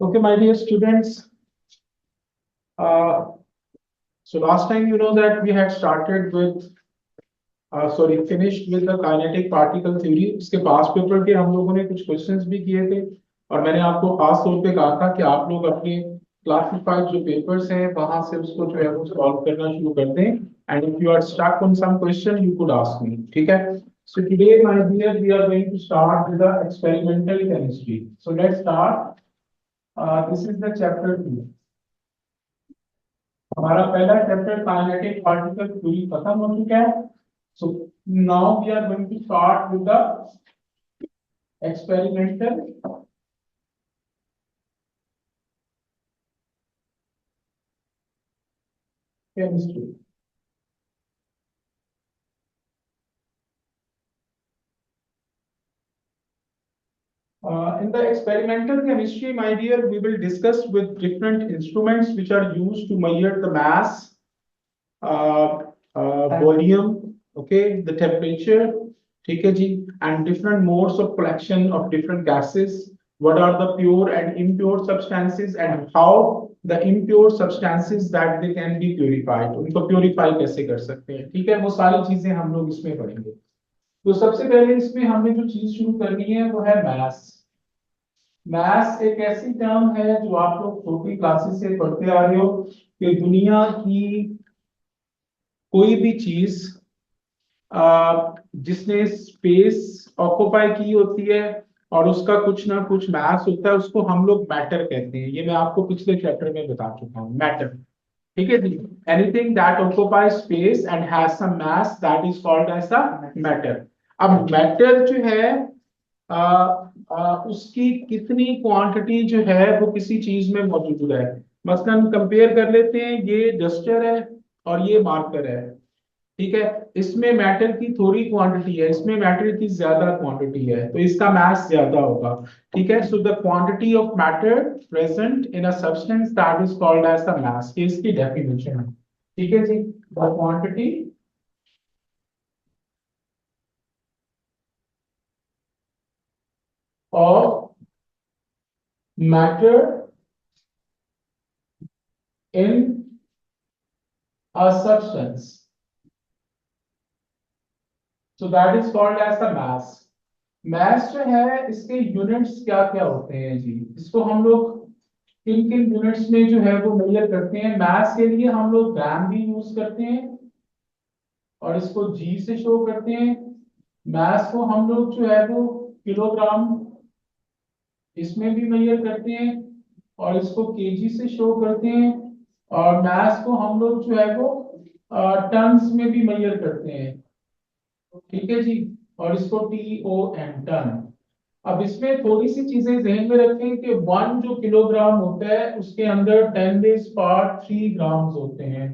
Okay, my dear students. So last time you know that we had started with, finished with the kinetic particle theory. उसके पास paper के हम लोगों ने कुछ questions भी किए थे और मैंने आपको खास तौर पे कहा था कि आप लोग अपने क्लासिफाइड जो पेपर्स हैं वहां से उसको जो है वो सॉल्व करना शुरू कर दें. And if you are stuck on some question you could ask me. ठीक है. So today, my dear, we are going to start with the experimental chemistry. So let's start. This is the chapter 2. हमारा पहला chapter kinetic particle theory खत्म हो चुका है. So now we are going to start with the experimental chemistry. In the experimental chemistry, my dear, we will discuss with different instruments which are used to measure the mass, volume, okay, the temperature, ठीक है जी, and different modes of collection of different gases. What are the pure and impure substances and how the impure substances that they can be purified. उनको purify कैसे कर सकते हैं. ठीक है, वो सारी चीजें हम लोग इसमें पढ़ेंगे. तो सबसे पहले इसमें हमने जो चीज शुरू करनी है वो है मैस. मैस एक ऐसी टर्म है जो आप लोग छोटी क्लासेस से पढ़ते आ रहे हो कि दुनिया की कोई भी चीज जिसने स्पेस ऑक्युपाई की होती है और उसका कुछ ना कुछ मैस होता है उसको हम लोग मैटर कहते हैं. ये मैं आपको पिछले चैप्टर में बता चुका हूँ. मैटर. ठीक है जी. Anything that occupy space and has some mass that is called as a matter. अब मैटर जो है उसकी कितनी क्वांटिटी जो है वो किसी चीज में मौजूद है. मसलन कंपेयर कर लेते हैं. ये डस्टर है और ये मार्कर है. ठीक है. इसमें मैटर की थोड़ी क्वांटिटी है, इसमें मैटर की ज्यादा क्वांटिटी है, तो इसका मास ज्यादा होगा. ठीक है. So the quantity of matter present in a substance that is called as the mass. इसकी डेफिनेशन है. ठीक है जी. The quantity of matter in a substance, so that is called as the mass. mass जो है इसके units क्या क्या होते हैं जी. इसको हम लोग किन किन यूनिट्स में जो है वो मेजर करते हैं. mass के लिए हम लोग ग्राम भी यूज करते हैं और इसको जी से शो करते हैं. mass को हम लोग जो है वो किलोग्राम इसमें भी मेजर करते हैं और इसको केजी से शो करते हैं. और मास को हम लोग जो है वो टन्स में भी मेजर करते हैं. ठीक है जी. और इसको TON टन. अब इसमें थोड़ी सी चीजें ध्यान में रखें कि 1 जो किलोग्राम होता है उसके अंदर 10⁻³ ग्राम्स होते हैं.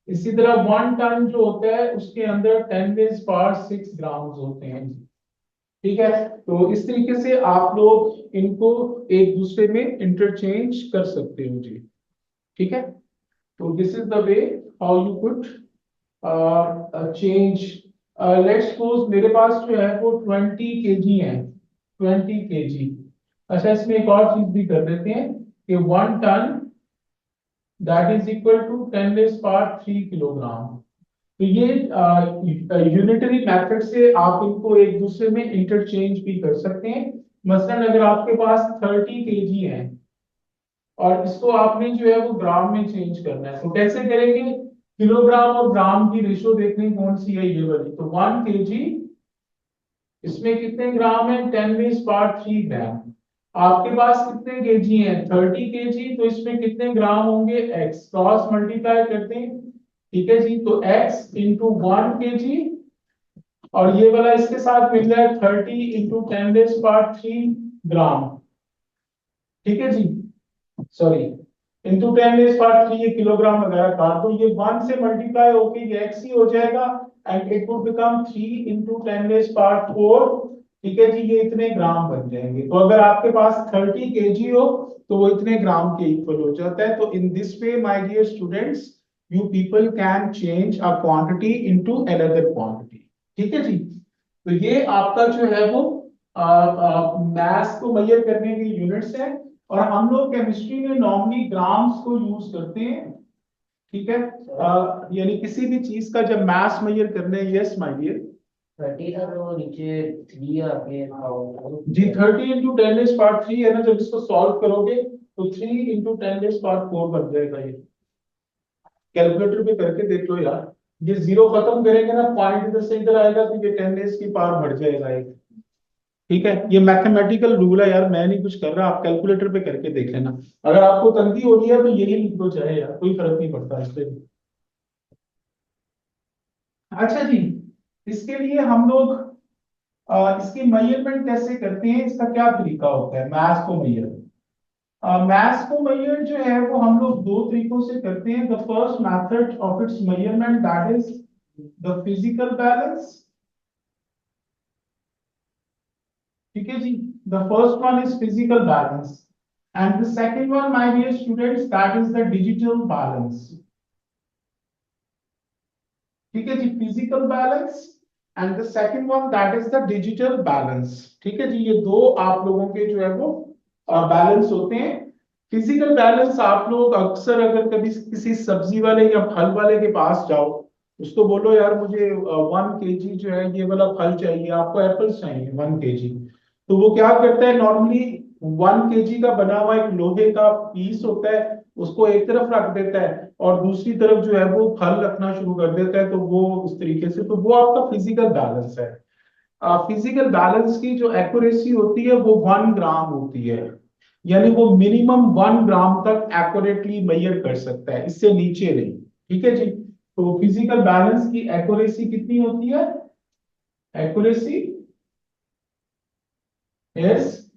इसी तरह 1 टन जो होता है उसके अंदर 10⁻6 ग्राम्स होते हैं. ठीक है. तो इस तरीके से आप लोग इनको एक दूसरे में इंटरचेंज कर सकते हो जी. ठीक है. तो this is the way how you could change. Let's suppose मेरे पास जो है वो 20 केजी है. 20 केजी. अच्छा, इसमें एक और चीज भी कर देते हैं कि 1 ton that is equal to 10⁻³ kilogram. तो ये यूनिटरी मेथड से आप इनको एक दूसरे में इंटरचेंज भी कर सकते हैं. मसलन अगर आपके पास 30 केजी है और इसको आपने जो है वो ग्राम में चेंज करना है, तो कैसे करेंगे. किलोग्राम और ग्राम की रेशो देखनी कौन सी है, ये वाली. तो 1 केजी इसमें कितने ग्राम है, 10⁻³ ग्राम. आपके पास कितने केजी हैं, 30 केजी. तो इसमें कितने ग्राम होंगे, x. क्रॉस मल्टीप्लाई करते हैं. ठीक है जी. तो x इंटू 1 केजी और ये वाला इसके साथ मिल जाए 30 इंटू 10⁻³ ग्राम. ठीक है जी. सॉरी, इंटू 10⁻³ ये किलोग्राम वगैरह का. तो ये 1 से मल्टीप्लाई होके ये x ही हो जाएगा and it would become 3 into 10⁻⁴ ठीक है जी, ये इतने ग्राम बन जाएंगे। तो अगर आपके पास 30 kg हो तो वो इतने ग्राम के इक्वल हो जाता है। तो in this way my dear students, you people can change a quantity into another quantity. ठीक है जी। तो ये आपका जो है वो मास को मेजर करने के यूनिट्स है। और हम लोग केमिस्ट्री में नॉर्मली ग्राम्स को यूज करते हैं। ठीक है, यानी किसी भी चीज का जब मास मेजर करने, यस माय डियर 30 का जो नीचे 3 आके जी, 30 × 10⁻³ है ना, जब इसको सॉल्व करोगे तो 3 × 10⁻⁴ बन जाएगा ये। कैलकुलेटर पे करके देख लो यार, ये जीरो खत्म करेंगे ना, पॉइंट इधर से इधर आएगा तो ये 10⁻³ बढ़ जाएगा एक। ठीक है, ये मैथमेटिकल रूल है यार, मैं नहीं कुछ कर रहा, आप कैलकुलेटर पे करके देख लेना। अगर आपको तंगी हो रही है तो यही लिख दो चाहे यार, कोई फर्क नहीं पड़ता इससे। अच्छा जी, इसके लिए हम लोग इसकी मेजरमेंट कैसे करते हैं, इसका क्या तरीका होता है मास को मेजर। मास को मेजर जो है वो हम लोग दो तरीकों से करते हैं। The first method of its measurement that is the physical balance. ठीक है जी, the first one is physical balance and the second one my dear students that is the digital balance. ठीक है जी, physical balance and the second one that is the digital balance. ठीक है जी, ये दो आप लोगों के जो है वो बैलेंस होते हैं। फिजिकल बैलेंस आप लोग अक्सर अगर कभी किसी सब्जी वाले या फल वाले के पास जाओ, उसको बोलो यार मुझे 1 kg जो है ये वाला फल चाहिए, आपको एप्पल्स चाहिए 1 kg, तो वो क्या करता है नॉर्मली 1 kg का बना हुआ एक लोहे का पीस होता है, उसको एक तरफ रख देता है और दूसरी तरफ जो है वो फल रखना शुरू कर देता है। तो वो उस तरीके से, तो वो आपका फिजिकल बैलेंस है। फिजिकल बैलेंस की जो एक्यूरेसी होती है वो 1 ग्राम होती है, यानी वो मिनिमम 1 ग्राम तक एक्यूरेटली मेजर कर सकता है, इससे नीचे नहीं। ठीक है जी, तो फिजिकल बैलेंस की एक्यूरेसी कितनी होती है, accuracy is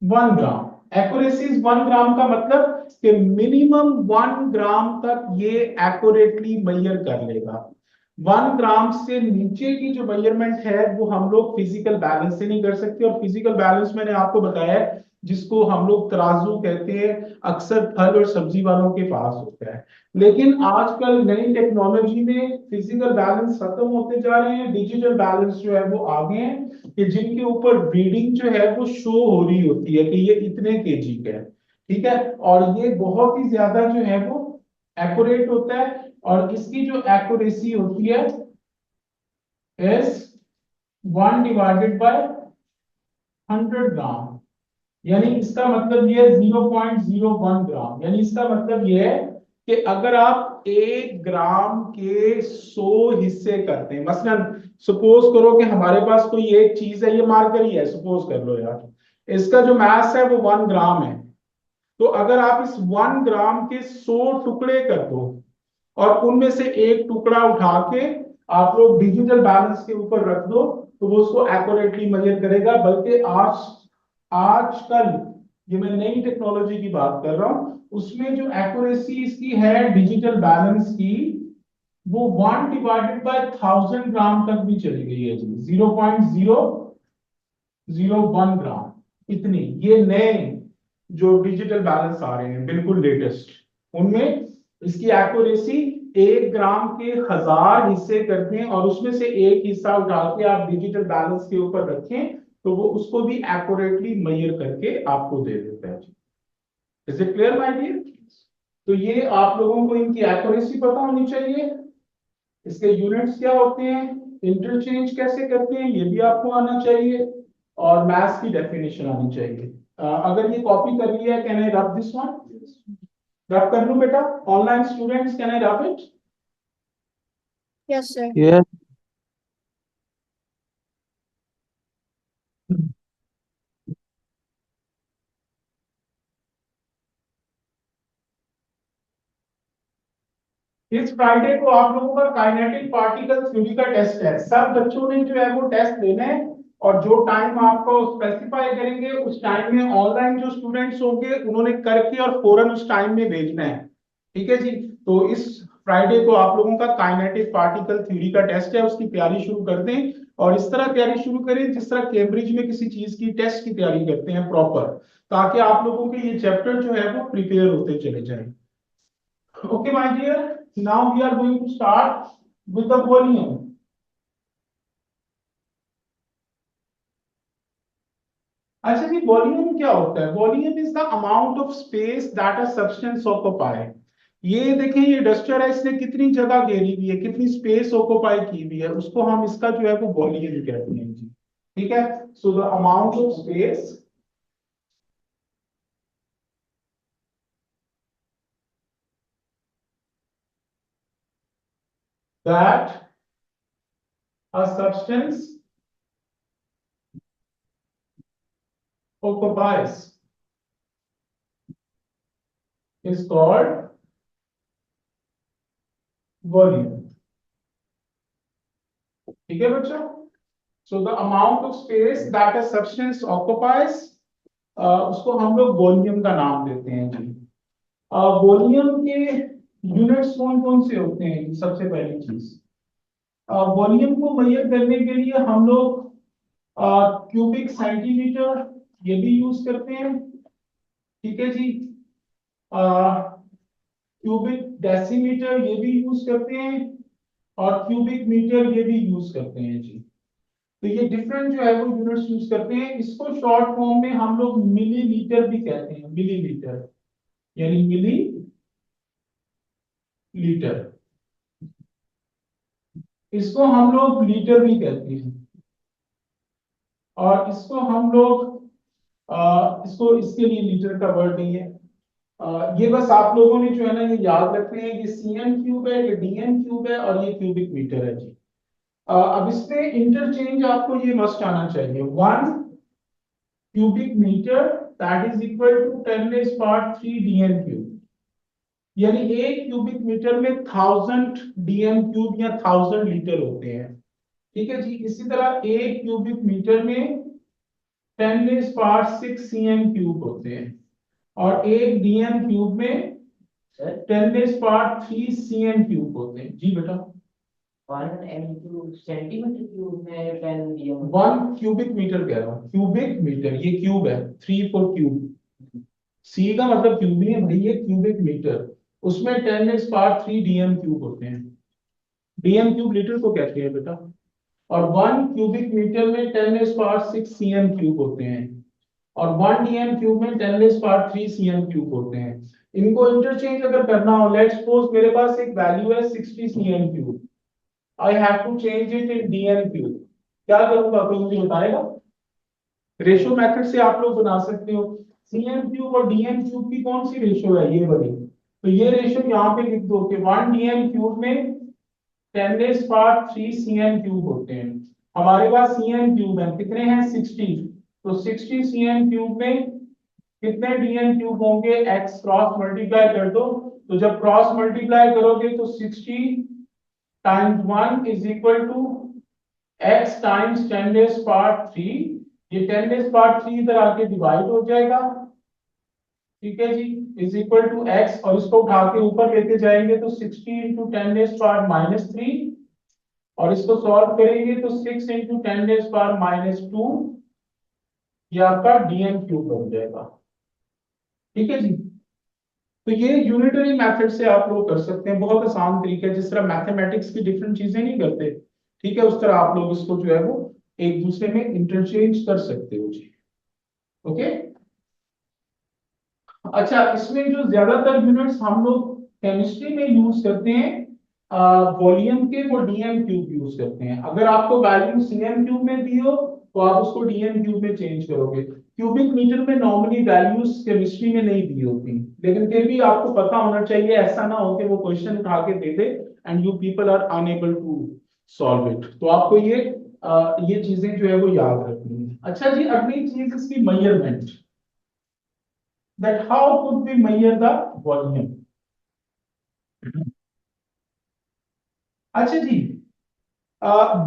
1 gram. Accuracy is 1 ग्राम का मतलब कि मिनिमम 1 ग्राम तक ये एक्यूरेटली मेजर कर लेगा। 1 ग्राम से नीचे की जो मेजरमेंट है वो हम लोग फिजिकल बैलेंस से नहीं कर सकते। और फिजिकल बैलेंस मैंने आपको बताया है, जिसको हम लोग तराजू कहते हैं, अक्सर फल और सब्जी वालों के पास होता है। लेकिन आजकल नई टेक्नोलॉजी में फिजिकल बैलेंस खत्म होते जा रहे हैं, डिजिटल बैलेंस जो है वो आ गए हैं, कि जिनके ऊपर रीडिंग जो है वो शो हो रही होती है कि ये इतने केजी का है। ठीक है, और ये बहुत ही ज्यादा जो है वो एक्यूरेट होता है। और इसकी जो एक्यूरेसी होती है इज 1/100 ग्राम। यानी इसका मतलब ये है 0.01 ग्राम। यानी इसका मतलब ये है कि अगर आप 1 ग्राम के 100 हिस्से करते हैं, मसलन सपोज करो कि हमारे पास कोई एक चीज है, ये मार्कर ही है, सपोज कर लो यार, इसका जो मास है वो 1 ग्राम है। तो अगर आप इस 1 ग्राम के 100 टुकड़े कर दो और उनमें से एक टुकड़ा उठा के आप लोग डिजिटल बैलेंस के ऊपर रख दो, तो वो उसको एक्यूरेटली मेजर करेगा। बल्कि आज आजकल, ये मैं नई टेक्नोलॉजी की बात कर रहा हूं, उसमें जो एक्यूरेसी इसकी है डिजिटल बैलेंस की, वो 1/1000 ग्राम तक भी चली गई है जी, 0.001 ग्राम। इतनी ये नए जो डिजिटल बैलेंस आ रहे हैं बिल्कुल लेटेस्ट, उनमें इसकी एक्यूरेसी 1 ग्राम के 1000 हिस्से करते हैं और उसमें से एक हिस्सा उठा के आप डिजिटल बैलेंस के ऊपर रखें तो वो उसको भी एक्यूरेटली मेजर करके आपको दे देता है। Is it clear my dear? तो ये आप लोगों को इनकी एक्यूरेसी पता होनी चाहिए, इसके यूनिट्स क्या होते हैं, इंटरचेंज कैसे करते हैं ये भी आपको आना चाहिए, और मैथ्स की डेफिनेशन आनी चाहिए। अगर ये कॉपी कर लिया है, can I rub this one, रब कर लूं बेटा? Online students, can I rub it? Yes, sir. Yes. इस फ्राइडे को आप लोगों का काइनेटिक पार्टिकल थ्योरी का टेस्ट है। सब बच्चों ने जो है वो टेस्ट देना है और जो टाइम आपको स्पेसिफाई करेंगे उस टाइम में ऑनलाइन जो स्टूडेंट्स होंगे उन्होंने करके और फौरन उस टाइम में भेजना है। ठीक है जी, तो इस फ्राइडे को आप लोगों का काइनेटिक पार्टिकल थ्योरी का टेस्ट है, उसकी तैयारी शुरू कर दें। और इस तरह तैयारी शुरू करें जिस तरह कैम्ब्रिज में किसी चीज की टेस्ट की तैयारी करते हैं प्रॉपर, ताकि आप लोगों के ये चैप्टर जो है वो प्रिपेयर होते चले जाएं। Okay my dear, now we are going to start with the volume. अच्छा जी, वॉल्यूम क्या होता है? Volume is the amount of space that a substance occupy. ये देखें, ये डस्टर है, इसने कितनी जगह घेरी हुई है, कितनी स्पेस ऑक्यूपाई की हुई है, उसको हम इसका जो है वो वॉल्यूम कहते हैं जी। ठीक है, so the amount of space that a substance occupies is called volume। ठीक है बच्चों, so the amount of space that a substance occupies, उसको हम लोग वॉल्यूम का नाम देते हैं जी। वॉल्यूम के यूनिट्स कौन कौन से होते हैं? सबसे पहली चीज, वॉल्यूम को मेजर करने के लिए हम लोग क्यूबिक सेंटीमीटर ये भी यूज करते हैं। ठीक है जी, क्यूबिक डेसीमीटर ये भी यूज करते हैं, और क्यूबिक मीटर ये भी यूज करते हैं जी। तो ये डिफरेंट जो है वो यूनिट्स यूज करते हैं। इसको शॉर्ट फॉर्म में हम लोग मिलीलीटर भी कहते हैं, मिलीलीटर यानी मिली लीटर, इसको हम लोग लीटर भी कहते हैं। और इसको हम लोग इसको इसके लिए लीटर का वर्ड नहीं है। ये बस आप लोगों ने जो है ना ये याद रखना है, ये सीएम क्यूब है, ये डीएम क्यूब है, और ये क्यूबिक मीटर है जी। अब इसमें इंटरचेंज आपको ये मस्ट आना चाहिए। 1 cubic meter that is equal to 10⁻³ dm cube, यानी 1 cubic meter में 1000 dm cube या 1000 लीटर होते हैं। ठीक है जी, इसी तरह 1 cubic meter में 10⁻6 cm क्यूब होते हैं, और 1 dm cube में सर 10⁻3 cm क्यूब होते हैं जी बेटा। 1 सेंटीमीटर क्यूब में 10 दिया 1 cubic meter कह रहा हूँ, क्यूबिक मीटर, ये क्यूब है, 3 for क्यूब, सी का मतलब क्यूब नहीं है भाई, ये क्यूबिक मीटर, उसमें 10⁻³ डीएम क्यूब होते हैं। डीएम क्यूब लीटर को कहते हैं बेटा। और 1 cubic meter में 10⁻6 cm क्यूब होते हैं, और 1 dm क्यूब में 10⁻³ cm क्यूब होते हैं। इनको इंटरचेंज अगर करना हो, लेट्स सपोज मेरे पास एक वैल्यू है 60 cm cube, I have to change it in dm cube, क्या करूंगा कोई मुझे बताएगा? रेशियो मेथड से आप लोग बना सकते हो। सीएम क्यूब और डीएम क्यूब की कौन सी रेशियो है, ये वाली। तो ये रेशियो यहाँ पे लिख दो कि 1 dm क्यूब में 10⁻³ cm क्यूब होते हैं। हमारे पास cm क्यूब है, कितने हैं? 60। तो 60 cm क्यूब में कितने डीएम क्यूब होंगे? x क्रॉस मल्टीप्लाई कर दो, तो जब क्रॉस मल्टीप्लाई करोगे तो 60 times 1 is equal to x times 10⁻³ ये 10⁻³ इधर आके डिवाइड हो जाएगा। ठीक है जी, इज इक्वल टू x, और इसको उठा के ऊपर लेके जाएंगे तो 60 इंटू 10⁻⁻3, और इसको सॉल्व करेंगे तो 6 इंटू 10⁻⁻2 ये आपका डीएम क्यूब बन जाएगा। ठीक है जी, तो ये यूनिटरी मेथड से आप लोग कर सकते हैं, बहुत आसान तरीका है। जिस तरह मैथमेटिक्स की डिफरेंट चीजें नहीं करते, ठीक है, उस तरह आप लोग इसको जो है वो एक दूसरे में इंटरचेंज कर सकते हो जी। ओके, अच्छा, इसमें जो ज्यादातर यूनिट्स हम लोग केमिस्ट्री में यूज करते हैं वॉल्यूम के, वो डीएम क्यूब यूज करते हैं। अगर आपको वैल्यू सीएम क्यूब में दी हो तो आप उसको डीएम क्यूब में चेंज करोगे। क्यूबिक मीटर में नॉर्मली वैल्यूज केमिस्ट्री में नहीं दी होती, लेकिन फिर भी आपको पता होना चाहिए, ऐसा ना हो कि वो क्वेश्चन उठा के दे दे and you people are unable to solve it. तो आपको ये चीजें जो है वो याद रखनी है। अच्छा जी, अगली चीज इसकी measurement, that how could we measure the volume। अच्छा जी,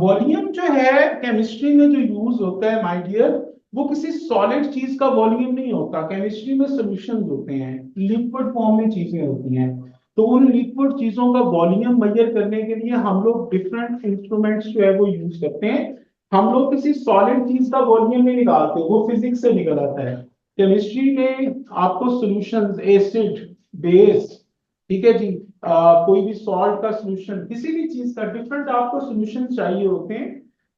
वॉल्यूम जो है केमिस्ट्री में जो यूज होता है माय डियर, वो किसी सॉलिड चीज का वॉल्यूम नहीं होता। केमिस्ट्री में सॉल्यूशंस होते हैं, लिक्विड फॉर्म में चीजें होती हैं। तो उन लिक्विड चीजों का वॉल्यूम मेजर करने के लिए हम लोग डिफरेंट इंस्ट्रूमेंट्स जो है वो यूज करते हैं। हम लोग किसी सॉलिड चीज का वॉल्यूम नहीं निकालते, वो फिजिक्स से निकल आता है। केमिस्ट्री में आपको सॉल्यूशंस, एसिड, बेस, ठीक है जी, कोई भी सॉल्ट का सॉल्यूशन, किसी भी चीज का डिफरेंट आपको सॉल्यूशन चाहिए होते हैं,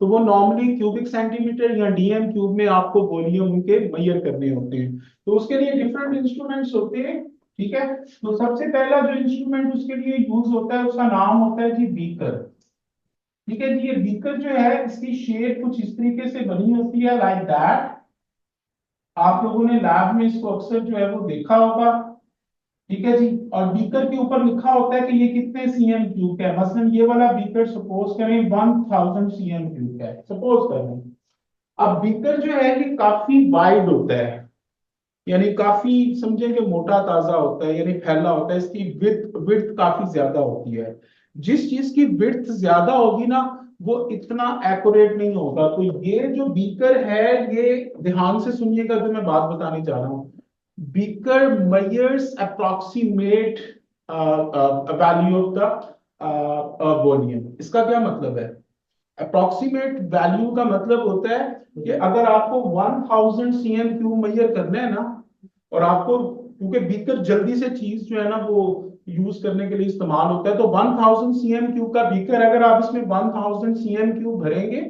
तो वो नॉर्मली क्यूबिक सेंटीमीटर या डीएम क्यूब में आपको वॉल्यूम उनके मेजर करने होते हैं। तो उसके लिए डिफरेंट इंस्ट्रूमेंट्स होते हैं, ठीक है। तो सबसे पहला जो इंस्ट्रूमेंट उसके लिए यूज होता है उसका नाम होता है जी बीकर। ठीक है जी, ये बीकर जो है इसकी शेप कुछ इस तरीके से बनी होती है, लाइक दैट। आप लोगों ने लैब में इसको अक्सर जो है वो देखा होगा, ठीक है जी। और बीकर के ऊपर लिखा होता है कि ये कितने सीएम क्यूब का है। मसलन ये वाला बीकर सपोज करें 1000 सीएम क्यूब का है, सपोज करें। अब बीकर जो है ये काफी वाइड होता है, यानी काफी समझें कि मोटा ताजा होता है, यानी फैला होता है, इसकी विड्थ विड्थ काफी ज्यादा होती है। जिस चीज की विड्थ ज्यादा होगी ना, वो इतना एक्यूरेट नहीं होगा। तो ये जो बीकर है, ये ध्यान से सुनिएगा जो मैं बात बताने जा रहा हूँ। Beaker measures approximate value of the volume. इसका क्या मतलब है? अप्रोक्सीमेट वैल्यू का मतलब होता है कि अगर आपको 1000 सीएम क्यूब मेजर करना है ना, और आपको, क्योंकि बीकर जल्दी से चीज जो है ना वो यूज करने के लिए इस्तेमाल होता है, तो 1000 सीएम क्यूब का बीकर अगर आप इसमें 1000 सीएम क्यूब भरेंगे,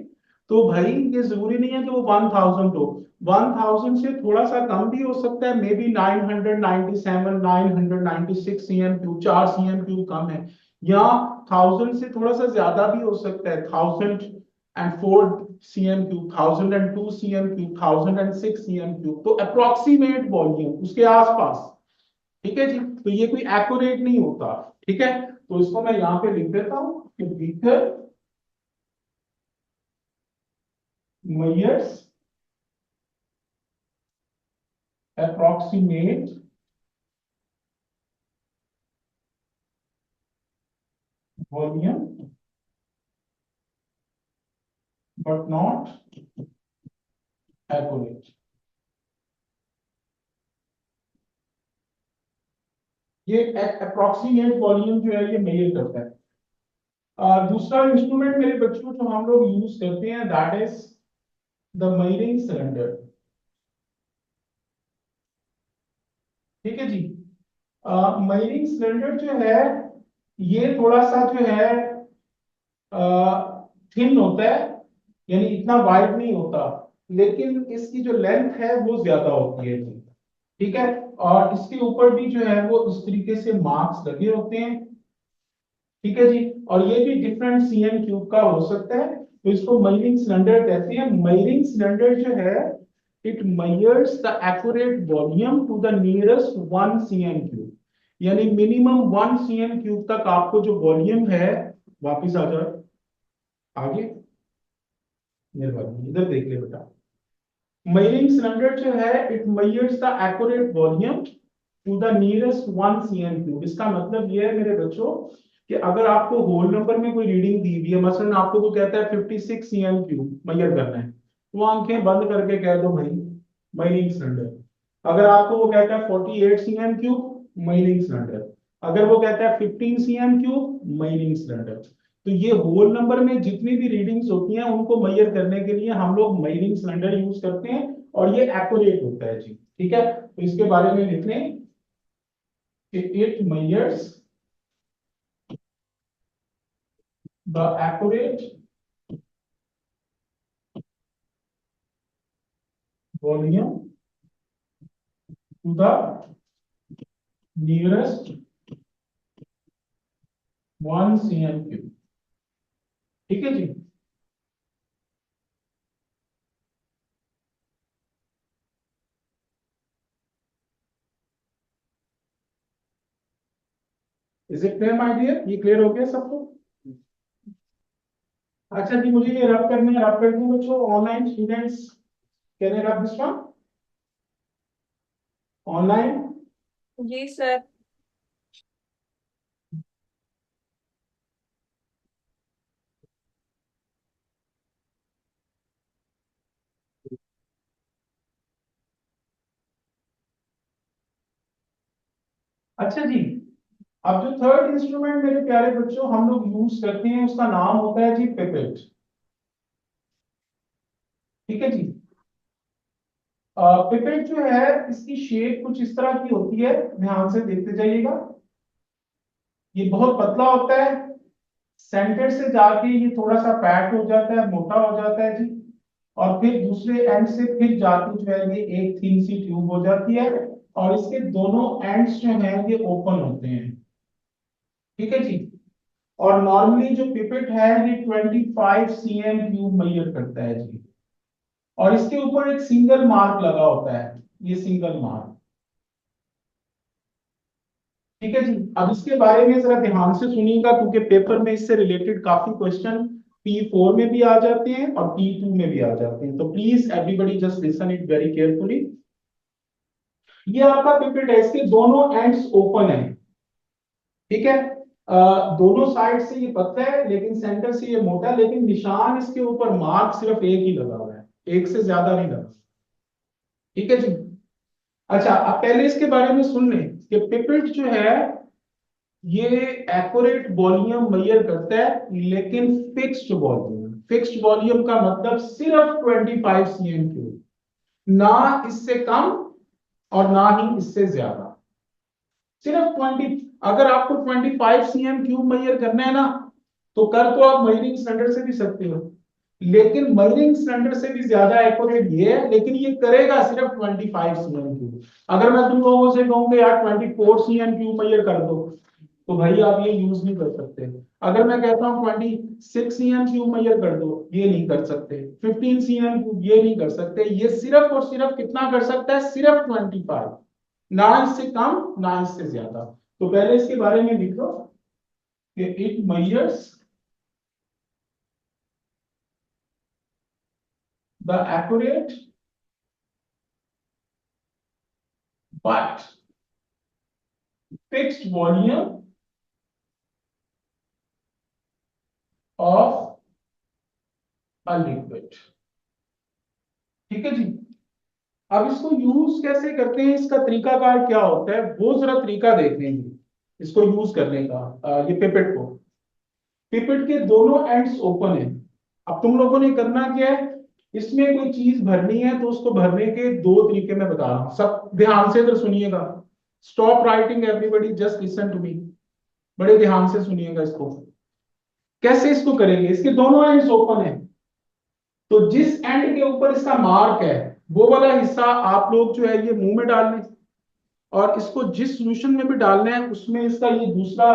तो भाई ये जरूरी नहीं है कि वो 1000 हो। 1000 से थोड़ा सा कम भी हो सकता है, maybe 997 996 cm cube, 4 cm cube कम है। या 1000 से थोड़ा सा ज्यादा भी हो सकता है, 1004 CM cube, 1002 CM cube, 1006 CM cube. तो अप्रोक्सीमेट वॉल्यूम उसके आसपास, ठीक है जी। तो ये कोई एक्यूरेट नहीं होता, ठीक है। तो इसको मैं यहाँ पे लिख देता हूं कि beaker measures approximate volume but not accurate। ये अप्रोक्सीमेट वॉल्यूम जो है ये मेजर करता है। दूसरा इंस्ट्रूमेंट मेरे बच्चों जो हम लोग यूज करते हैं, that is the measuring cylinder. ठीक है जी। मेजरिंग सिलेंडर जो है ये थोड़ा सा जो है थिन होता है, यानी इतना वाइड नहीं होता, लेकिन इसकी जो लेंथ है वो ज्यादा होती है जी। ठीक है। और इसके ऊपर भी जो है वो इस तरीके से मार्क्स लगे होते हैं, ठीक है जी। और ये भी डिफरेंट सीएम क्यूब का हो सकता है, तो इसको मेजरिंग सिलेंडर कहते हैं। मेजरिंग सिलेंडर जो है it measures the accurate volume to the nearest 1 cm cube, यानी मिनिमम 1 सीएम क्यूब तक आपको जो वॉल्यूम है, वापिस आ जाओ आगे, मेहरबानी इधर देख ले बेटा। मेजरिंग सिलेंडर जो है it measures the accurate volume to the nearest 1 cm cube. इसका मतलब ये है मेरे बच्चों कि अगर आपको होल नंबर में कोई रीडिंग दी हुई है, मसलन आपको वो कहता है 56 सीएम क्यूब मेजर करना है, तो आंखें बंद करके कह दो भाई मेजरिंग सिलेंडर। अगर आपको वो कहता है 48 सीएम क्यूब, मेजरिंग सिलेंडर। अगर वो कहता है 15 सीएम क्यूब, मेजरिंग सिलेंडर। तो ये होल नंबर में जितनी भी रीडिंग्स होती हैं उनको मेजर करने के लिए हम लोग मेजरिंग सिलेंडर यूज करते हैं, और ये एक्यूरेट होता है जी। ठीक है, तो इसके बारे में लिख लें कि it measures the accurate volume to the nearest 1 cm cube. ठीक है जी। Is it clear my dear? ये क्लियर हो गया सबको? अच्छा जी, मुझे ये रब करने हैं, रब कर दूं बच्चों, online students can I rub this one online? जी सर। अच्छा जी। अब जो थर्ड इंस्ट्रूमेंट मेरे प्यारे बच्चों हम लोग यूज करते हैं उसका नाम होता है जी पिपेट। ठीक है जी। पिपेट जो है इसकी शेप कुछ इस तरह की होती है, ध्यान से देखते जाइएगा। ये बहुत पतला होता है, सेंटर से जाके ये थोड़ा सा पैक हो जाता है, मोटा हो जाता है जी, और फिर दूसरे एंड से फिर जाके जो है ये एक थीन सी ट्यूब हो जाती है, और इसके दोनों एंड्स जो है ये ओपन होते हैं। ठीक है जी। और नॉर्मली जो पिपेट है ये 25 cm क्यूब मेजर करता है जी, और इसके ऊपर एक सिंगल मार्क लगा होता है, ये सिंगल मार्क। ठीक है जी। अब इसके बारे में जरा ध्यान से सुनिएगा, क्योंकि पेपर में इससे रिलेटेड काफी क्वेश्चन P4 में भी आ जाते हैं और P2 में भी आ जाते हैं, तो please everybody just listen it very carefully. ये आपका पिपेट है, इसके दोनों एंड्स ओपन है। ठीक है। दोनों साइड से ये पतला है लेकिन सेंटर से ये मोटा है, लेकिन निशान इसके ऊपर मार्क सिर्फ एक ही लगा हुआ है, एक से ज्यादा नहीं लगा। ठीक है जी। अच्छा, अब पहले इसके बारे में सुन लें कि पिपेट जो है ये एक्यूरेट वॉल्यूम मेजर करता है, लेकिन फिक्स्ड वॉल्यूम। फिक्स्ड वॉल्यूम का मतलब सिर्फ 25 cm क्यूब, ना इससे कम और ना ही इससे ज्यादा, सिर्फ 20। अगर आपको 25 cm क्यूब मेजर करना है ना, तो कर तो आप मेजरिंग स्टैंडर्ड से भी सकते हो, लेकिन मेजरिंग स्टैंडर्ड से भी ज्यादा एक्यूरेट ये है, लेकिन ये करेगा सिर्फ 25 cm क्यूब। अगर मैं तुम लोगों से कहूँ यार 24 cm क्यूब मेजर कर दो, तो भाई आप ये यूज नहीं कर सकते। अगर मैं कहता हूँ 26 cm क्यूब मेजर कर दो, ये नहीं कर सकते। 15 cm क्यूब ये नहीं कर सकते। ये सिर्फ और सिर्फ कितना कर सकता है, सिर्फ 25, ना इससे कम ना इससे ज्यादा। तो पहले इसके बारे में लिखो कि it measures the accurate but fixed volume of a liquid. ठीक है जी। अब इसको यूज कैसे करते हैं, इसका तरीकाकार क्या होता है, वो जरा तरीका देख लेंगे इसको यूज करने का। ये पिपेट को, पिपेट के दोनों एंड्स ओपन है। अब तुम लोगों ने करना क्या है, इसमें कोई चीज भरनी है तो उसको भरने के दो तरीके मैं बता रहा हूं, सब ध्यान से इधर सुनिएगा। Stop writing everybody, just listen to me, बड़े ध्यान से सुनिएगा इसको। कैसे इसको करेंगे, इसके दोनों एंड्स ओपन है, तो जिस एंड के ऊपर इसका मार्क है वो वाला हिस्सा आप लोग जो है ये मुंह में डाल लें, और इसको जिस सॉल्यूशन में भी डालना है उसमें इसका ये दूसरा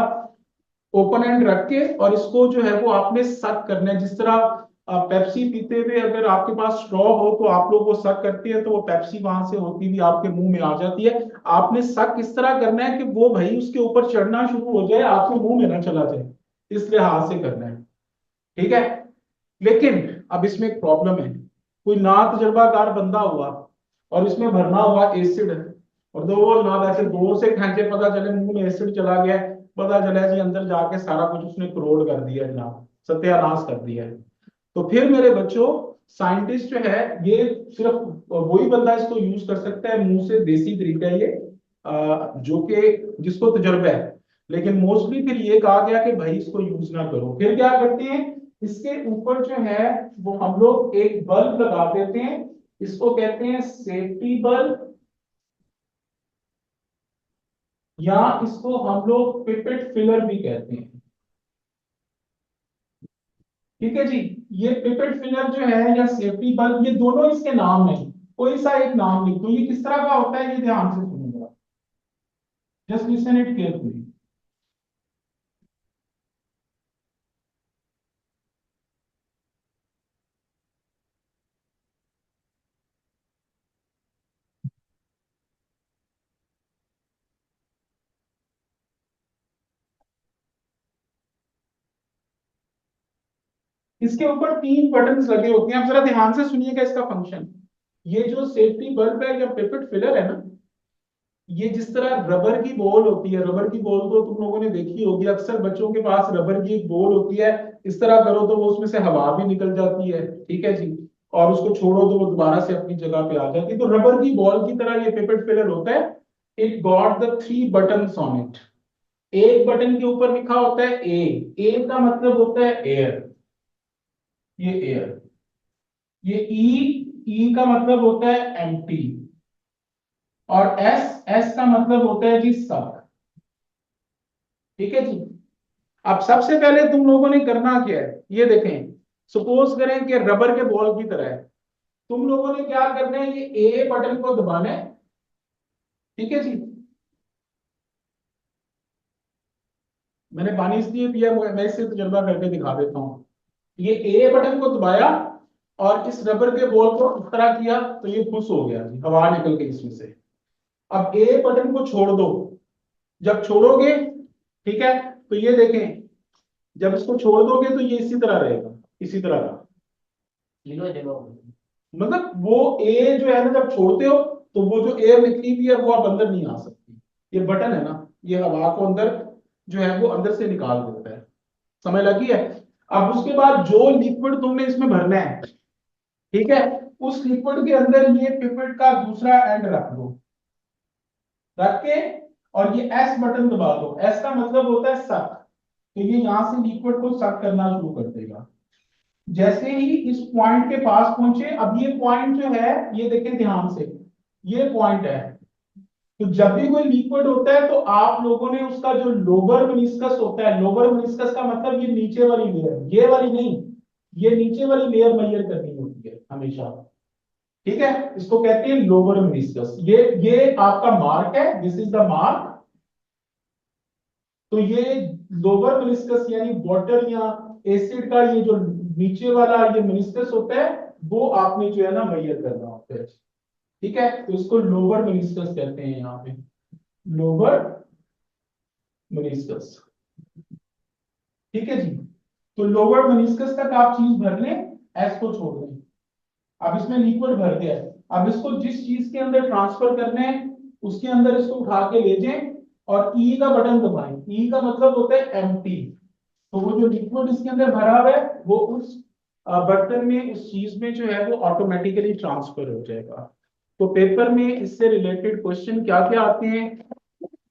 ओपन एंड रख के, और इसको जो है वो आपने सक करना है। जिस तरह पेप्सी पीते हुए अगर आपके पास स्ट्रॉ हो तो आप लोग वो सक करते हैं, तो वो पेप्सी वहां से होती हुई आपके मुंह में आ जाती है। आपने सक इस तरह करना है कि वो भाई उसके ऊपर चढ़ना शुरू हो जाए, आपके मुंह में ना चला जाए, इसलिए हाथ से करना है। ठीक है। लेकिन अब इसमें एक प्रॉब्लम है, कोई ना तजर्बाकार बंदा हुआ और इसमें भरना हुआ एसिड, और दो वो ना वैसे दूर से खेचे, पता चले मुंह में एसिड चला गया, पता चला जी अंदर जाके सारा कुछ उसने करोड़ कर दिया जनाब, सत्यानाश कर दिया है। तो फिर मेरे बच्चों, साइंटिस्ट जो है ये सिर्फ वही बंदा इसको यूज कर सकता है, मुंह से देसी तरीका है ये, जो कि जिसको तजर्बा है। लेकिन मोस्टली फिर ये कहा गया कि भाई इसको यूज ना करो। फिर क्या करते हैं, इसके ऊपर जो है वो हम लोग एक बल्ब लगा देते हैं, इसको कहते हैं सेफ्टी बल्ब, या इसको हम लोग पिपेट फिलर भी कहते हैं। ठीक है जी। ये पिपेट फिलर जो है या सेफ्टी बल्ब, ये दोनों इसके नाम है, कोई सा एक नाम लिख दो। ये किस तरह का होता है ये ध्यान से सुनिएगा, जस्ट लिसन इट केयरफुली। इसके ऊपर तीन बटन्स लगे होते हैं, आप जरा ध्यान से सुनिएगा इसका फंक्शन। ये जो सेफ्टी बल्ब है या पिपेट फिलर है ना, ये जिस तरह रबर की बॉल होती है, रबर की बॉल तो तुम लोगों ने देखी होगी, अक्सर बच्चों के पास रबर की एक बॉल होती है, इस तरह करो तो वो उसमें से हवा भी निकल जाती है। ठीक है जी। और उसको छोड़ो तो वो दोबारा से अपनी जगह पे आ जाती है, तो रबर की बॉल की तरह ये पेपर फिलर होता है। It got the three buttons on it. एक बटन के ऊपर लिखा होता है ए, ए का मतलब होता है एयर, ये एयर। ये ई का मतलब होता है एम्प्टी, और एस का मतलब होता है जी सब। ठीक है जी। अब सबसे पहले तुम लोगों ने करना क्या है, ये देखें, सपोज करें कि रबर के बॉल की तरह है, तुम लोगों ने क्या करना है, ये ए बटन को दबाना है। ठीक है जी। मैंने पानी इसलिए पिया, मैं इससे तजुर्बा करके दिखा देता हूं। ये ए बटन को दबाया और इस रबर के बॉल को इस तरह किया तो ये खुश हो गया जी, हवा निकल गई इसमें से। अब ए बटन को छोड़ दो, जब छोड़ोगे, ठीक है, तो ये देखें, जब इसको छोड़ दोगे तो ये इसी तरह रहेगा, इसी तरह का। तीनों जगह। मतलब वो ए जो है ना, जब छोड़ते हो तो वो जो एयर निकली हुई है वो अब अंदर नहीं आ सकती। ये बटन है ना, ये हवा को अंदर जो है वो अंदर से निकाल देता है। समझ लगी है। अब उसके बाद जो लिक्विड तुमने इसमें भरना है, ठीक है, उस लिक्विड के अंदर ये पिपेट का दूसरा एंड रख दो, रख के और ये एस बटन दबा दो। एस का मतलब होता है सक, तो ये यहां से लिक्विड को सक करना शुरू कर देगा। जैसे ही इस पॉइंट के पास पहुंचे, अब ये पॉइंट जो है, ये देखें ध्यान से, ये पॉइंट है। तो जब भी कोई लिक्विड होता है तो आप लोगों ने उसका जो लोअर मेनिस्कस होता है, लोअर मेनिस्कस का मतलब ये नीचे वाली लेयर, ये वाली नहीं, ये नीचे वाली लेयर मेजर करनी होती है हमेशा। ठीक है, इसको कहते हैं लोअर मेनिस्कस। ये आपका मार्क है, दिस इज द मार्क। तो ये लोअर मेनिस्कस यानी वाटर या एसिड का ये जो नीचे वाला ये मेनिस्कस होता है, वो आपने जो है ना मेजर करना होता है। ठीक है, तो इसको लोअर मेनिस्कस कहते हैं यहाँ पे, लोअर मेनिस्कस। ठीक है जी। तो लोअर मेनिस्कस तक आप चीज भर लें, एस को छोड़ दें। अब इसमें लिक्विड भर गया है, अब इसको जिस चीज के अंदर ट्रांसफर करने है उसके अंदर इसको उठा के ले जाएं और ई का बटन दबाएं। ई का मतलब होता है एम्प्टी। तो वो जो लिक्विड इसके अंदर भरा हुआ है वो उस बर्तन में, उस चीज में जो है वो ऑटोमेटिकली ट्रांसफर हो जाएगा। तो पेपर में इससे रिलेटेड क्वेश्चन क्या क्या आते हैं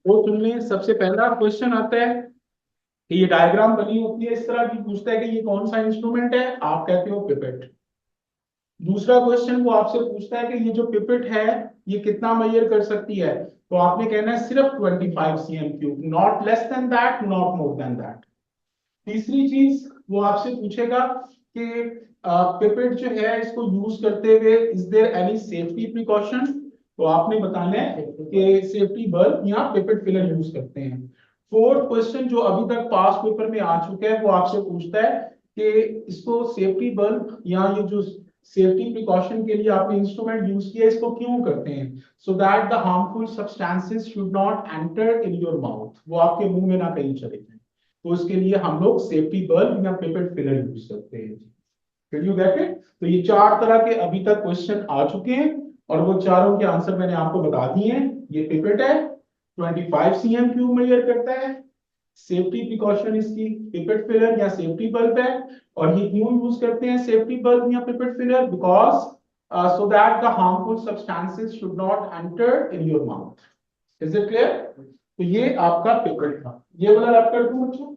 वो सुन लें। सबसे पहला क्वेश्चन आता है कि ये डायग्राम बनी होती है इस तरह की, पूछता है कि ये कौन सा इंस्ट्रूमेंट है, आप कहते हो पिपेट। दूसरा क्वेश्चन वो आपसे पूछता है कि ये जो पिपेट है ये कितना मेजर कर सकती है, तो आपने कहना है सिर्फ 25 cm cube, not less than that, not more than that. तीसरी चीज वो आपसे पूछेगा कि पिपेट जो है इसको यूज करते हुए is there any safety precaution, तो आपने बताना है कि सेफ्टी बल्ब या पिपेट फिलर यूज करते हैं। फोर्थ क्वेश्चन जो अभी तक पास पेपर में आ चुका है वो आपसे पूछता है कि इसको सेफ्टी बल्ब या ये जो सेफ्टी प्रिकॉशन के लिए आपने इंस्ट्रूमेंट यूज किया इसको क्यों करते हैं, so that the harmful substances should not enter in your mouth, वो आपके मुंह में ना कहीं चले जाए, तो इसके लिए हम लोग सेफ्टी बल्ब या पिपेट फिलर यूज करते हैं। Did you get it? तो ये चार तरह के अभी तक क्वेश्चन आ चुके हैं और वो चारों के आंसर मैंने आपको बता दिए हैं। ये पिपेट है, 25 cm क्यूब मेजर करता है। सेफ्टी प्रिकॉशन इसकी पिपेट फिलर या सेफ्टी बल्ब है। और ये क्यों यूज करते हैं सेफ्टी बल्ब या pipette filler, because so that the harmful substances should not enter in your mouth. Is it clear? तो ये आपका पिपेट था, ये वाला रैप कर दूं बच्चों।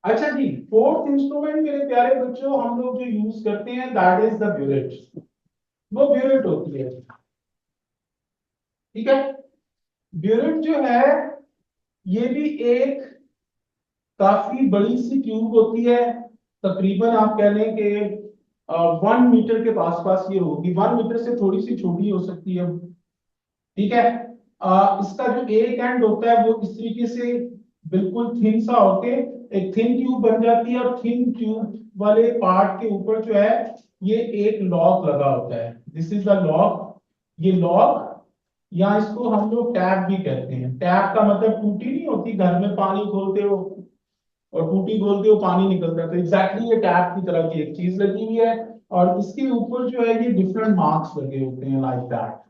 अच्छा जी, फोर्थ इंस्ट्रूमेंट मेरे प्यारे बच्चों हम लोग जो यूज करते हैं दैट इज द ब्यूरेट। वो ब्यूरेट होती है, ठीक है। ब्यूरेट जो है ये भी एक काफी बड़ी सी ट्यूब होती है, तकरीबन आप कह लें कि 1 मीटर के आसपास ये होगी, 1 मीटर से थोड़ी सी छोटी हो सकती है। ठीक है। इसका जो एक एंड होता है वो इस तरीके से बिल्कुल थिन सा होके एक थिन ट्यूब बन जाती है, और थिन ट्यूब वाले पार्ट के ऊपर जो है ये एक लॉक लगा होता है, दिस इज द लॉक। ये लॉक, या इसको हम लोग टैप भी कहते हैं। टैप का मतलब टूटी नहीं होती, घर में पानी खोलते हो और टूटी खोलते हो पानी निकलता है, तो एग्जैक्टली ये टैप की तरह की एक चीज लगी हुई है, और इसके ऊपर जो है ये डिफरेंट मार्क्स लगे होते हैं लाइक दैट,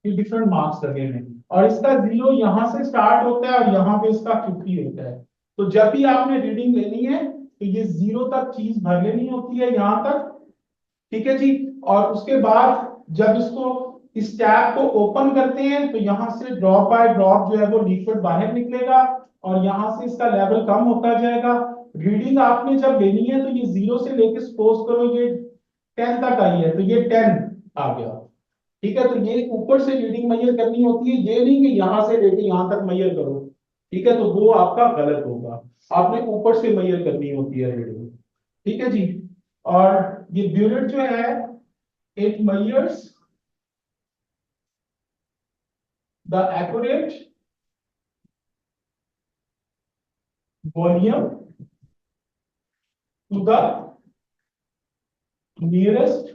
ये डिफरेंट मार्क्स लगे हैं। और इसका 0 यहां से स्टार्ट होता है और यहाँ पे इसका 50 होता है। तो जब भी आपने रीडिंग लेनी है तो ये 0 तक चीज भर लेनी होती है, यहां तक, ठीक है जी। और उसके बाद जब इसको इस टैप को ओपन करते हैं तो यहां से ड्रॉप बाय ड्रॉप जो है वो लिक्विड बाहर निकलेगा और यहां से इसका लेवल कम होता जाएगा। रीडिंग आपने जब लेनी है तो ये 0 से लेके सपोज करो ये 10 तक आई है तो ये 10 आ गया। ठीक है, तो ये ऊपर से रीडिंग मेजर करनी होती है, ये नहीं कि यहां से लेके यहां तक मेजर करो। ठीक है, तो वो आपका गलत होगा। आपने ऊपर से मेजर करनी होती है रीडिंग। ठीक है जी। और ये ब्यूरेट जो है it measures the accurate volume to the nearest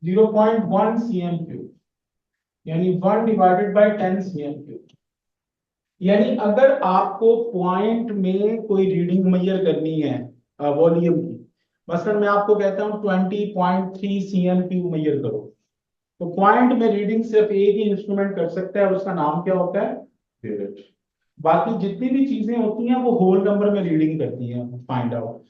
0.1 cm cube, यानी 1 डिवाइडेड बाय 10 cm cube। यानी अगर आपको पॉइंट में कोई रीडिंग मेजर करनी है वॉल्यूम की, मसलन मैं आपको कहता हूं 20.3 cm क्यूब मेजर करो, तो पॉइंट में रीडिंग सिर्फ एक ही इंस्ट्रूमेंट कर सकता है और उसका नाम क्या होता है? यूनिट। बाकी जितनी भी चीजें होती हैं वो होल नंबर में रीडिंग करती हैं फाइंड आउट।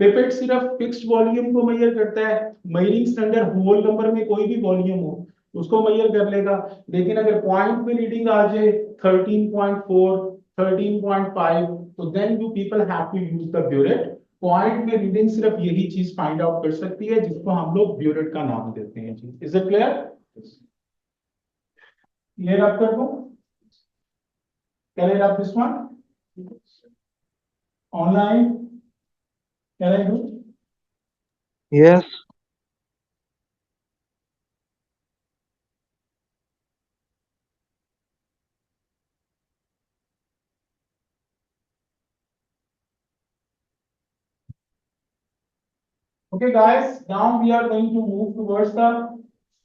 पिपेट सिर्फ फिक्स्ड वॉल्यूम को मेजर करता है। मेजरिंग स्टैंडर्ड होल नंबर में कोई भी वॉल्यूम हो उसको मेजर कर लेगा। लेकिन अगर पॉइंट में रीडिंग आ जाए 13.4 13.5 तो then you people have to use the burette. Point में रीडिंग सिर्फ यही चीज फाइंड आउट कर सकती है जिसको हम लोग ब्यूरेट का नाम देते हैं जी। Is it clear? क्लियर आप कर दो? क्लियर आप this one? Online can I do? Yes. Okay, guys, now we are going to move towards the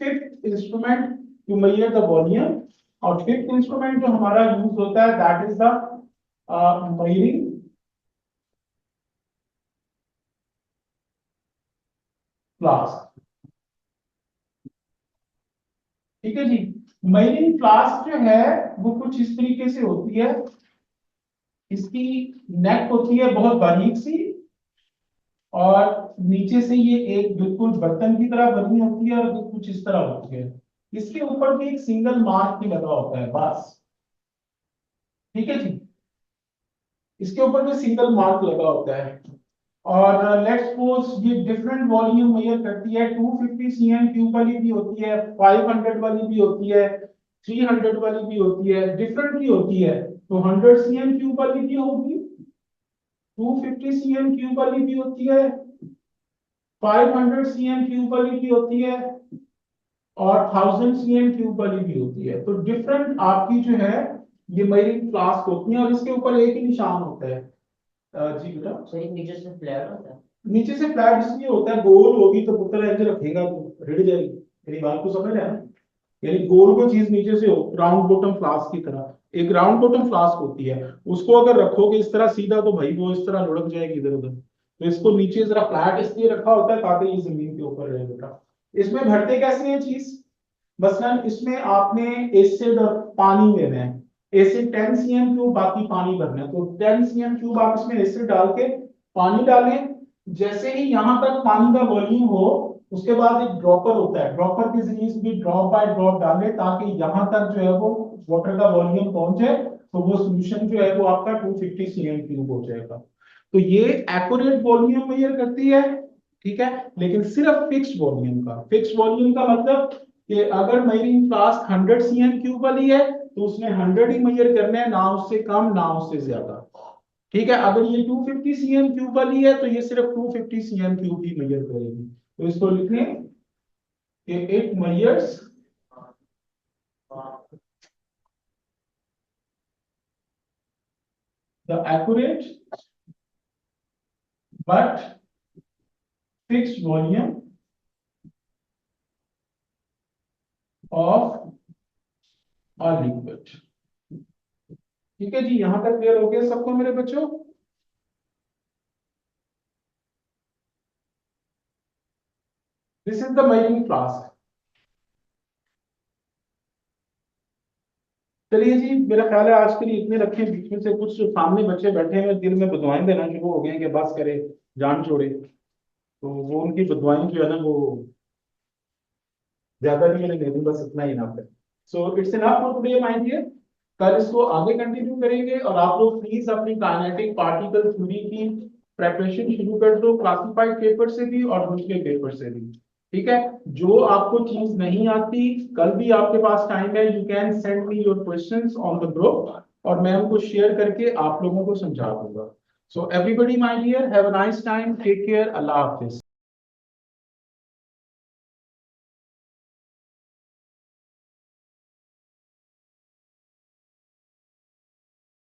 fifth instrument to measure the volume. और fifth instrument जो हमारा यूज होता है that is the measuring flask। ठीक है जी। measuring flask जो है वो कुछ इस तरीके से होती है। इसकी नेक होती है बहुत बारीक सी और नीचे से ये एक बिल्कुल बर्तन की तरह बनी होती है और ये कुछ इस तरह होती है। इसके ऊपर भी एक सिंगल मार्क भी लगा होता है बस। ठीक है जी। इसके ऊपर भी सिंगल मार्क लगा होता है। और लेट्स सपोज ये डिफरेंट वॉल्यूम मेजर करती है। 250 सीएम क्यूब वाली भी होती है, 500 वाली भी होती है, 300 वाली भी होती है, डिफरेंटली होती है। तो 100 सीएम क्यूब वाली भी होगी, 250 सीएम क्यूब वाली भी होती है, 500 सीएम क्यूब वाली भी होती है और 1000 सीएम क्यूब वाली भी होती है। तो डिफरेंट आपकी जो है ये मेजरिंग फ्लास्क होती है और इसके ऊपर एक ही निशान होता है। जी बेटा। सर ये नीचे से फ्लैट होता है। नीचे से फ्लैट इसलिए होता है, गोल होगी तो पुत्र ऐसे रखेगा तो रेड जाएगी। मेरी बात को समझ रहे हैं ना? यानी गोल को चीज नीचे से हो, राउंड बॉटम फ्लास्क की तरह एक राउंड बॉटम फ्लास्क होती है, उसको अगर रखोगे इस तरह सीधा तो भाई वो इस तरह लुढ़क जाएगी इधर उधर। तो इसको नीचे जरा फ्लैट इसलिए रखा होता है ताकि ये जमीन के ऊपर रहे बेटा। इसमें भरते कैसे हैं चीज? मसलन इसमें आपने एसिड और पानी लेना है। एसिड 10 सीएम क्यूब, बाकी पानी भरना है। तो 10 सीएम क्यूब आप इसमें एसिड डाल के पानी डालें। जैसे ही यहां तक पानी का वॉल्यूम हो उसके बाद एक ड्रॉपर होता है, ड्रॉपर के जरिए से भी ड्रॉप बाय ड्रॉप डालें ताकि यहां तक जो है वो वाटर का वॉल्यूम पहुंचे। तो वो सोल्यूशन जो है वो आपका 250 सीएम क्यूब हो जाएगा। तो ये एक्यूरेट वॉल्यूम मेजर करती है। ठीक है, लेकिन सिर्फ फिक्स्ड वॉल्यूम का। फिक्स्ड वॉल्यूम का मतलब कि अगर मेजरिंग फ्लास्क 100 सीएम क्यूब वाली है तो उसने 100 ही मेजर करना है, ना उससे कम ना उससे ज्यादा। ठीक है, अगर ये 250 सीएम क्यूब वाली है तो ये सिर्फ 250 सीएम क्यूब ही मेजर करेगी। तो इसको लिखें कि it measures the accurate but fixed volume of a liquid. ठीक है जी, यहां तक क्लियर हो गया सबको मेरे बच्चों? This is the measuring flask. चलिए जी, मेरा ख्याल है आज के लिए इतने रखें। बीच में से कुछ जो सामने बच्चे बैठे हैं दिल में बदवाएं देना शुरू हो गए हैं कि बस करे, जान छोड़े, तो वो उनकी बदवाएं जो है ना वो ज्यादा नहीं मैंने लेनी, बस इतना ही इनफ है। So it's enough for today my dear. कल इसको आगे कंटिन्यू करेंगे और आप लोग प्लीज अपनी काइनेटिक पार्टिकल थ्योरी की प्रेपरेशन शुरू कर दो, क्लासिफाइड पेपर से भी और दूसरे पेपर से भी। ठीक है, जो आपको चीज नहीं आती कल भी आपके पास टाइम है, you can send me your questions on the group और मैं उनको शेयर करके आप लोगों को समझा दूंगा। So everybody my dear, have a nice time, take care, Allah Hafiz.